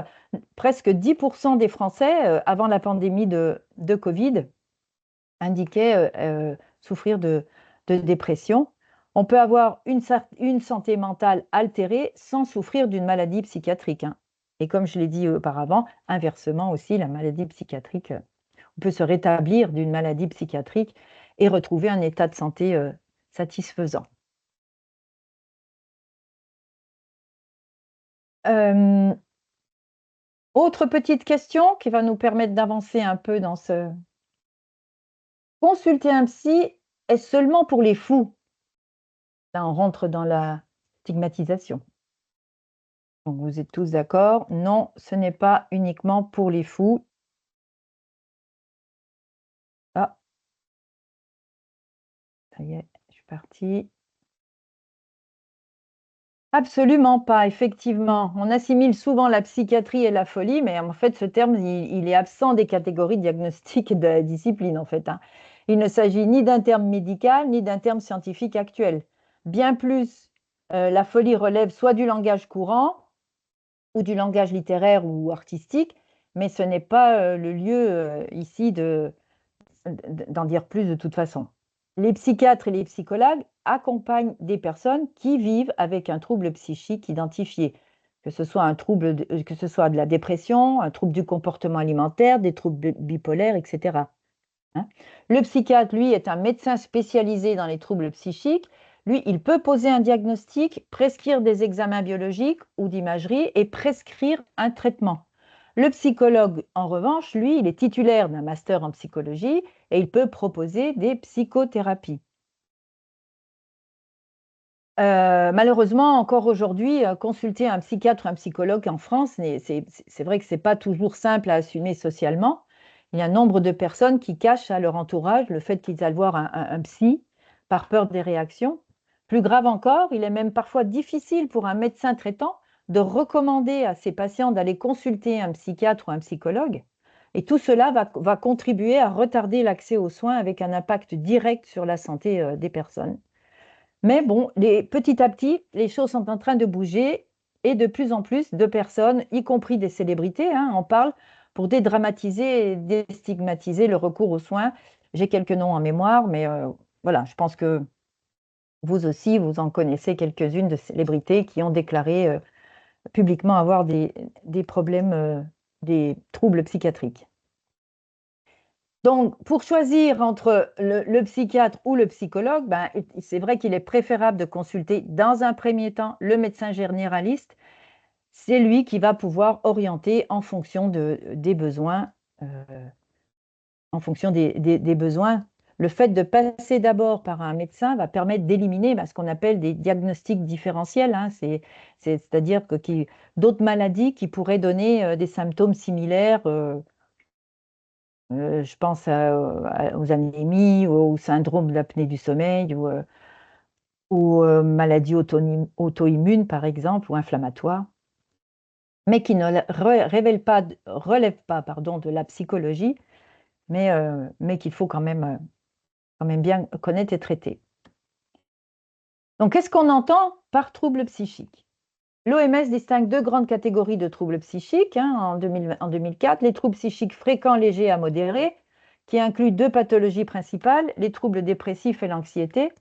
presque 10% des Français, avant la pandémie de Covid, indiquaient souffrir de dépression. On peut avoir une santé mentale altérée sans souffrir d'une maladie psychiatrique. Hein. Et comme je l'ai dit auparavant, inversement aussi, la maladie psychiatrique, on peut se rétablir d'une maladie psychiatrique et retrouver un état de santé satisfaisant. Autre petite question qui va nous permettre d'avancer un peu dans ce... Consulter un psy est seulement pour les fous. Là, on rentre dans la stigmatisation. Donc, vous êtes tous d'accord? Non, ce n'est pas uniquement pour les fous. Ah, ça y est, je suis partie. Absolument pas, effectivement. On assimile souvent la psychiatrie et la folie, mais en fait, ce terme, il est absent des catégories diagnostiques de la discipline, en fait, hein. Il ne s'agit ni d'un terme médical, ni d'un terme scientifique actuel. Bien plus, la folie relève soit du langage courant, ou du langage littéraire ou artistique, mais ce n'est pas le lieu ici d'en dire plus de toute façon. Les psychiatres et les psychologues accompagnent des personnes qui vivent avec un trouble psychique identifié, que ce soit que ce soit de la dépression, un trouble du comportement alimentaire, des troubles bipolaires, etc. Hein. Le psychiatre, lui, est un médecin spécialisé dans les troubles psychiques. Lui, il peut poser un diagnostic, prescrire des examens biologiques ou d'imagerie et prescrire un traitement. Le psychologue, en revanche, lui, il est titulaire d'un master en psychologie et il peut proposer des psychothérapies. Malheureusement, encore aujourd'hui, consulter un psychiatre ou un psychologue en France, c'est vrai que ce n'est pas toujours simple à assumer socialement. Il y a un nombre de personnes qui cachent à leur entourage le fait qu'ils aillent voir un psy par peur des réactions. Plus grave encore, il est même parfois difficile pour un médecin traitant de recommander à ses patients d'aller consulter un psychiatre ou un psychologue. Et tout cela va contribuer à retarder l'accès aux soins avec un impact direct sur la santé des personnes. Mais bon, petit à petit, les choses sont en train de bouger et de plus en plus de personnes, y compris des célébrités, hein, en parlent pour dédramatiser et déstigmatiser le recours aux soins. J'ai quelques noms en mémoire, mais voilà, je pense que vous aussi, vous en connaissez quelques-unes de célébrités qui ont déclaré publiquement avoir des problèmes, des troubles psychiatriques. Donc, pour choisir entre le psychiatre ou le psychologue, ben, c'est vrai qu'il est préférable de consulter dans un premier temps le médecin généraliste. C'est lui qui va pouvoir orienter en fonction des besoins. En fonction des besoins. Le fait de passer d'abord par un médecin va permettre d'éliminer ce qu'on appelle des diagnostics différentiels, hein. C'est-à-dire que d'autres maladies qui pourraient donner des symptômes similaires. Je pense aux anémies, au syndrome d'apnée du sommeil ou maladies auto-immunes, par exemple, ou inflammatoires, mais qui ne relèvent pas de la psychologie, mais qu'il faut quand même bien connaître et traiter. Donc, qu'est-ce qu'on entend par trouble psychique? L'OMS distingue deux grandes catégories de troubles psychiques, hein, en 2004, les troubles psychiques fréquents, légers à modérés, qui incluent deux pathologies principales, les troubles dépressifs et l'anxiété.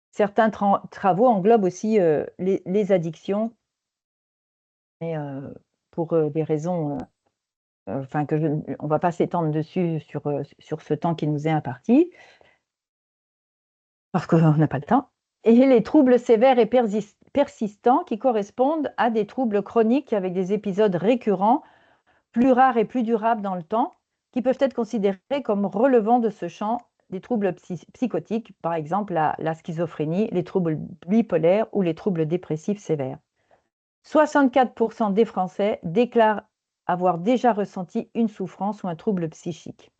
Certains travaux englobent aussi les addictions, mais pour des raisons, on ne va pas s'étendre dessus sur ce temps qui nous est imparti, parce qu'on n'a pas le temps. Et les troubles sévères et persistants qui correspondent à des troubles chroniques avec des épisodes récurrents, plus rares et plus durables dans le temps, qui peuvent être considérés comme relevant de ce champ des troubles psychotiques, par exemple la schizophrénie, les troubles bipolaires ou les troubles dépressifs sévères. 64% des Français déclarent avoir déjà ressenti une souffrance ou un trouble psychique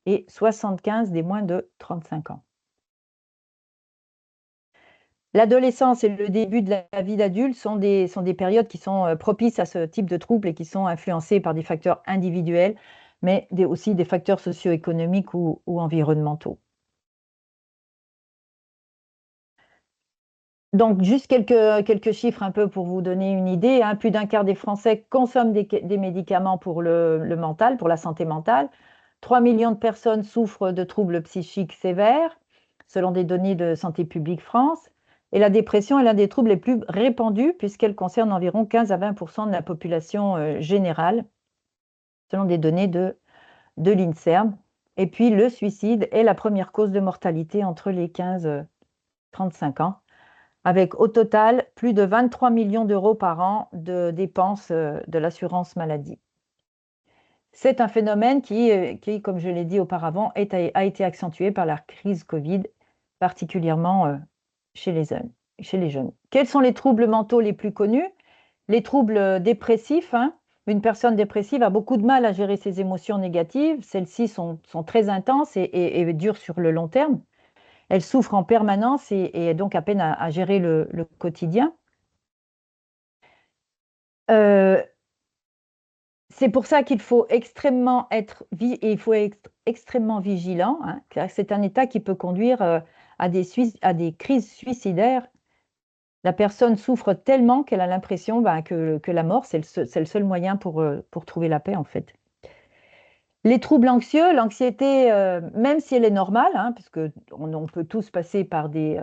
et 75% des moins de 35 ans. L'adolescence et le début de la vie d'adulte sont des périodes qui sont propices à ce type de troubles et qui sont influencées par des facteurs individuels, mais aussi des facteurs socio-économiques ou environnementaux. Donc, juste quelques chiffres un peu pour vous donner une idée, hein. Plus d'un quart des Français consomment des médicaments pour le mental, pour la santé mentale. 3 millions de personnes souffrent de troubles psychiques sévères, selon des données de Santé publique France. Et la dépression est l'un des troubles les plus répandus puisqu'elle concerne environ 15 à 20% de la population générale, selon des données de l'INSERM. Et puis, le suicide est la première cause de mortalité entre les 15 et 35 ans, avec au total plus de 23 millions d'euros par an de dépenses de l'assurance maladie. C'est un phénomène qui, comme je l'ai dit auparavant, a été accentué par la crise Covid, particulièrement chez les jeunes. Quels sont les troubles mentaux les plus connus? Les troubles dépressifs, hein. Une personne dépressive a beaucoup de mal à gérer ses émotions négatives. Celles-ci sont très intenses et durent sur le long terme. Elle souffre en permanence et donc à peine à gérer le quotidien. C'est pour ça qu'il faut extrêmement extrêmement vigilant, hein, car c'est un état qui peut conduire à des crises suicidaires. La personne souffre tellement qu'elle a l'impression que la mort, c'est le seul moyen pour trouver la paix, en fait. Les troubles anxieux, l'anxiété, même si elle est normale, hein, parce qu'on peut tous passer par des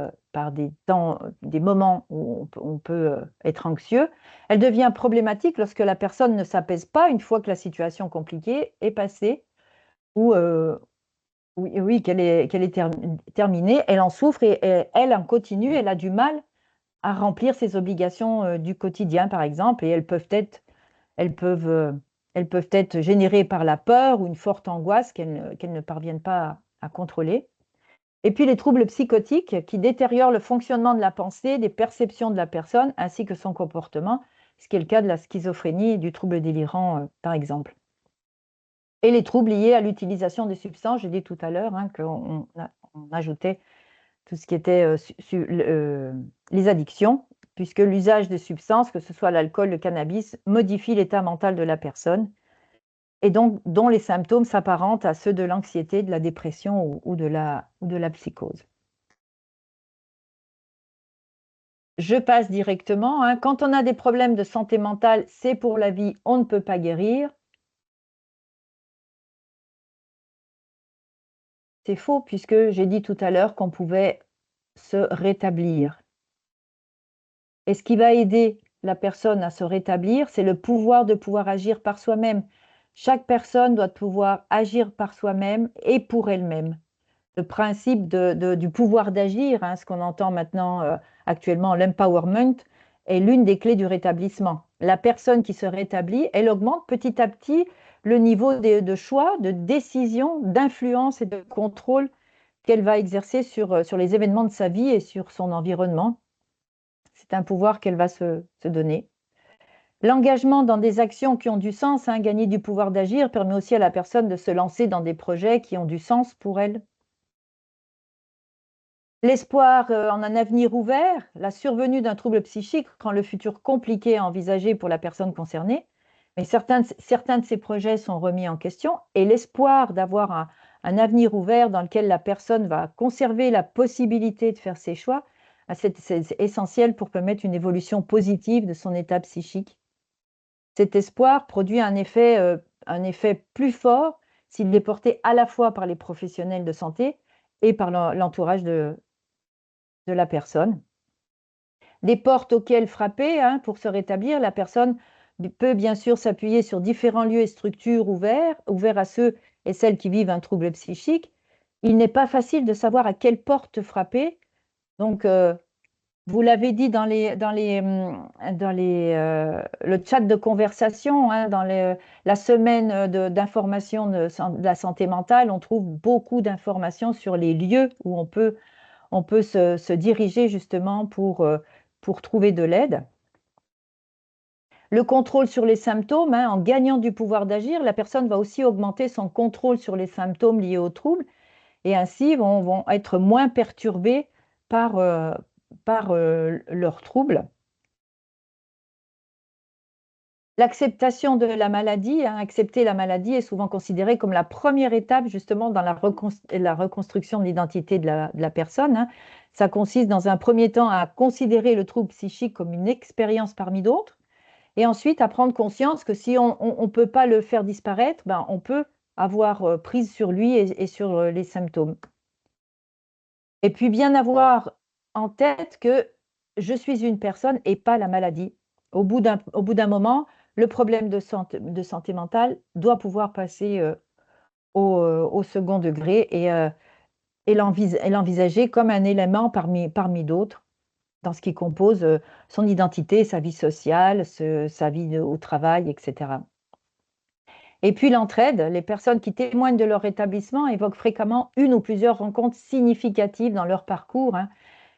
temps, des moments où on peut être anxieux, elle devient problématique lorsque la personne ne s'apaise pas une fois que la situation compliquée est passée ou oui, qu'elle est terminée. Elle en souffre et elle en continue, elle a du mal à remplir ses obligations du quotidien, par exemple, et elles peuvent, euh, elles peuvent être générées par la peur ou une forte angoisse qu'elles ne parviennent pas à contrôler. Et puis les troubles psychotiques qui détériorent le fonctionnement de la pensée, des perceptions de la personne, ainsi que son comportement, ce qui est le cas de la schizophrénie et du trouble délirant, par exemple. Et les troubles liés à l'utilisation des substances, j'ai dit tout à l'heure qu'on ajoutait tout ce qui était les addictions, puisque l'usage de substances, que ce soit l'alcool, le cannabis, modifie l'état mental de la personne, et donc dont les symptômes s'apparentent à ceux de l'anxiété, de la dépression ou de la psychose. Je passe directement. Quand on a des problèmes de santé mentale, c'est pour la vie, on ne peut pas guérir. C'est faux, puisque j'ai dit tout à l'heure qu'on pouvait se rétablir. Et ce qui va aider la personne à se rétablir, c'est le pouvoir de pouvoir agir par soi-même. Chaque personne doit pouvoir agir par soi-même et pour elle-même. Le principe du pouvoir d'agir, ce qu'on entend maintenant actuellement, l'empowerment, est l'une des clés du rétablissement. La personne qui se rétablit, elle augmente petit à petit le niveau de choix, de décision, d'influence et de contrôle qu'elle va exercer sur les événements de sa vie et sur son environnement. C'est un pouvoir qu'elle va se donner. L'engagement dans des actions qui ont du sens, gagner du pouvoir d'agir, permet aussi à la personne de se lancer dans des projets qui ont du sens pour elle. L'espoir en un avenir ouvert, la survenue d'un trouble psychique rend le futur compliqué à envisager pour la personne concernée, mais certains de ces projets sont remis en question et l'espoir d'avoir un avenir ouvert dans lequel la personne va conserver la possibilité de faire ses choix, c'est essentiel pour permettre une évolution positive de son état psychique. Cet espoir produit un effet plus fort s'il est porté à la fois par les professionnels de santé et par l'entourage de la personne. Des portes auxquelles frapper pour se rétablir, la personne peut bien sûr s'appuyer sur différents lieux et structures ouverts à ceux et celles qui vivent un trouble psychique. Il n'est pas facile de savoir à quelle porte frapper. Donc, vous l'avez dit dans le chat de conversation, dans la semaine d'information de la santé mentale, on trouve beaucoup d'informations sur les lieux où on peut se diriger justement pour trouver de l'aide. Le contrôle sur les symptômes, en gagnant du pouvoir d'agir, la personne va aussi augmenter son contrôle sur les symptômes liés au trouble et ainsi vont être moins perturbés par leurs troubles. L'acceptation de la maladie, accepter la maladie est souvent considérée comme la première étape justement dans la reconstruction de l'identité de la personne. Ça consiste dans un premier temps à considérer le trouble psychique comme une expérience parmi d'autres et ensuite à prendre conscience que si on ne peut pas le faire disparaître, on peut avoir prise sur lui et sur les symptômes. Et puis bien avoir en tête que je suis une personne et pas la maladie. Au bout d'un moment, le problème de santé mentale doit pouvoir passer au second degré et l'envisager comme un élément parmi d'autres dans ce qui compose son identité, sa vie sociale, sa vie au travail, etc. Et puis l'entraide, les personnes qui témoignent de leur rétablissement évoquent fréquemment une ou plusieurs rencontres significatives dans leur parcours.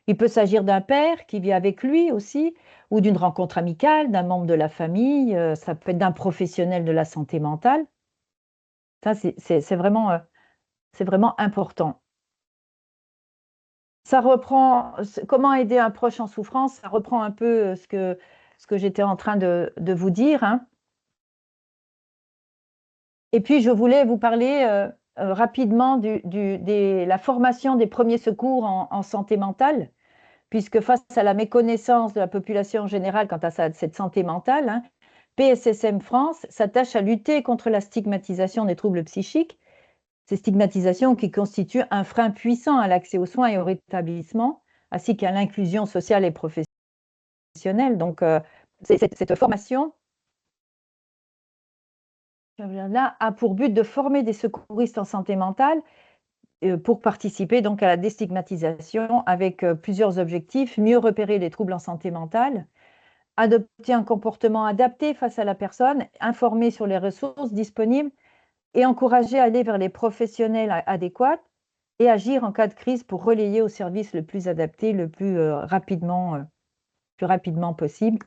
Il peut s'agir d'un père qui vit avec lui aussi, ou d'une rencontre amicale, d'un membre de la famille, ça peut être d'un professionnel de la santé mentale. Ça, c'est vraiment important. Ça reprend, comment aider un proche en souffrance, ça reprend un peu ce que ce que j'étais en train de vous dire, hein. Et puis, je voulais vous parler rapidement de la formation des premiers secours en santé mentale, puisque face à la méconnaissance de la population générale quant à cette santé mentale, hein, PSSM France s'attache à lutter contre la stigmatisation des troubles psychiques, ces stigmatisations qui constituent un frein puissant à l'accès aux soins et au rétablissement, ainsi qu'à l'inclusion sociale et professionnelle. Donc, cette formation là a pour but de former des secouristes en santé mentale pour participer donc à la déstigmatisation avec plusieurs objectifs: mieux repérer les troubles en santé mentale, adopter un comportement adapté face à la personne, informer sur les ressources disponibles et encourager à aller vers les professionnels adéquats et agir en cas de crise pour relayer au service le plus adapté, le plus rapidement possible.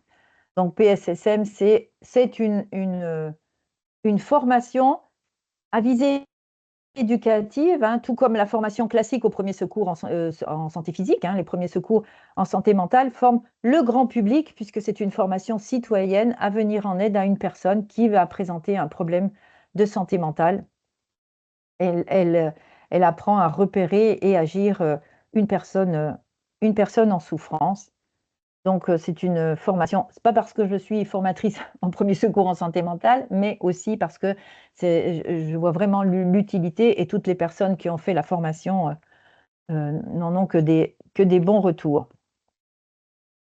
Donc PSSM, c'est une formation à visée éducative, hein, tout comme la formation classique aux premiers secours en santé physique, hein, les premiers secours en santé mentale forment le grand public puisque c'est une formation citoyenne à venir en aide à une personne qui va présenter un problème de santé mentale. Elle apprend à repérer et agir une personne en souffrance. Donc, c'est une formation, c'est pas parce que je suis formatrice en premier secours en santé mentale, mais aussi parce que je vois vraiment l'utilité et toutes les personnes qui ont fait la formation n'en ont que des bons retours.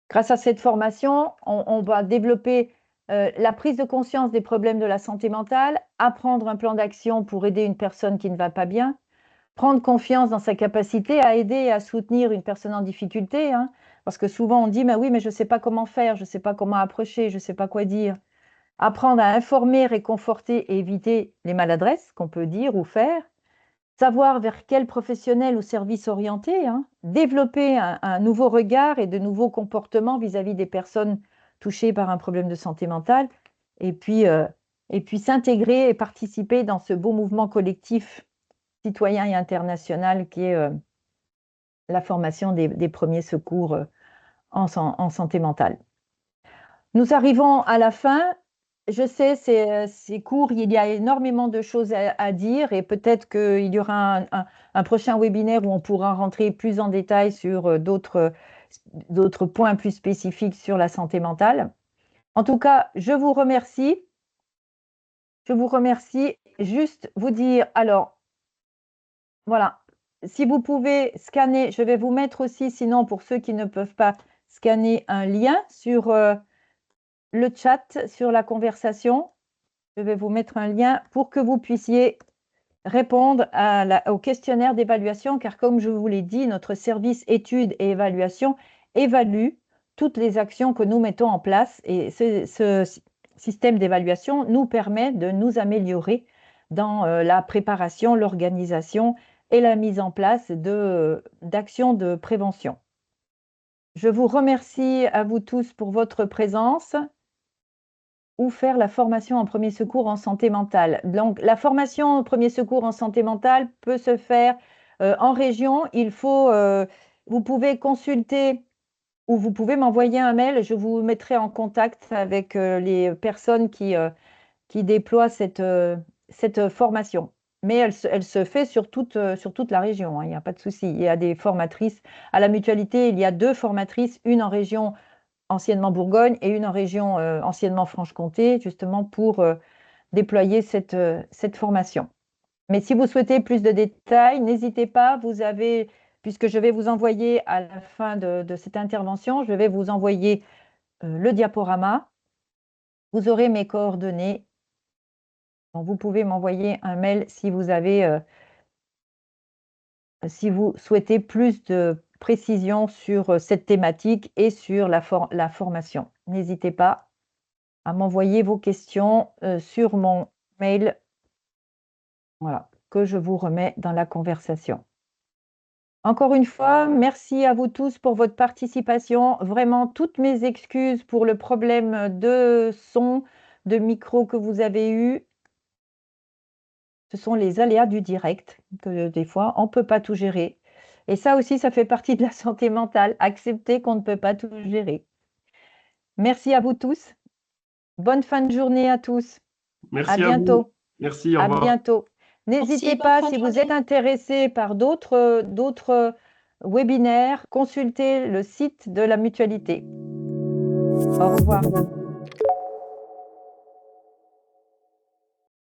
Grâce à cette formation, on va développer la prise de conscience des problèmes de la santé mentale, apprendre un plan d'action pour aider une personne qui ne va pas bien, prendre confiance dans sa capacité à aider et à soutenir une personne en difficulté, hein, parce que souvent on dit mais oui, mais je ne sais pas comment faire, je ne sais pas comment approcher, je ne sais pas quoi dire. Apprendre à informer, réconforter et éviter les maladresses qu'on peut dire ou faire. Savoir vers quel professionnel ou service orienter, hein. Développer un nouveau regard et de nouveaux comportements vis-à-vis des personnes touchées par un problème de santé mentale. Et puis s'intégrer et participer dans ce beau mouvement collectif citoyen et international qui est la formation des premiers secours en santé mentale. Nous arrivons à la fin. Je sais, c'est court, il y a énormément de choses à dire et peut-être qu'il y aura un prochain webinaire où on pourra rentrer plus en détail sur d'autres points plus spécifiques sur la santé mentale. En tout cas, je vous remercie. Je vous remercie. Juste vous dire, alors, voilà, si vous pouvez scanner, je vais vous mettre aussi, sinon pour ceux qui ne peuvent pas scanner, un lien sur le chat, sur la conversation. Je vais vous mettre un lien pour que vous puissiez répondre au questionnaire d'évaluation, car comme je vous l'ai dit, notre service études et évaluation évalue toutes les actions que nous mettons en place et ce système d'évaluation nous permet de nous améliorer dans la préparation, l'organisation et la mise en place d'actions de prévention. Je vous remercie à vous tous pour votre présence. Ou faire la formation en premier secours en santé mentale. Donc, la formation en premier secours en santé mentale peut se faire en région. Vous pouvez consulter ou vous pouvez m'envoyer un mail. Je vous mettrai en contact avec les personnes qui déploient cette formation. Mais elle se fait sur toute la région, hein, il n'y a pas de souci. Il y a des formatrices. À la Mutualité, il y a 2 formatrices, une en région anciennement Bourgogne et une en région anciennement Franche-Comté, justement pour déployer cette formation. Mais si vous souhaitez plus de détails, n'hésitez pas, puisque je vais vous envoyer à la fin de cette intervention, je vais vous envoyer le diaporama. Vous aurez mes coordonnées. Donc, vous pouvez m'envoyer un mail si vous souhaitez plus de précision sur cette thématique et sur la formation. N'hésitez pas à m'envoyer vos questions sur mon mail, voilà, que je vous remets dans la conversation. Encore une fois, merci à vous tous pour votre participation. Vraiment, toutes mes excuses pour le problème de son, de micro que vous avez eu. Ce sont les aléas du direct, que des fois, on ne peut pas tout gérer. Et ça aussi, ça fait partie de la santé mentale, accepter qu'on ne peut pas tout gérer. Merci à vous tous. Bonne fin de journée à tous.
Merci
À
à vous.
bientôt.
Merci, au
À
revoir.
bientôt. N'hésitez
bonne
pas,
fin de
si vous
journée.
êtes intéressé par d'autres webinaires, consultez le site de la mutualité. Au revoir.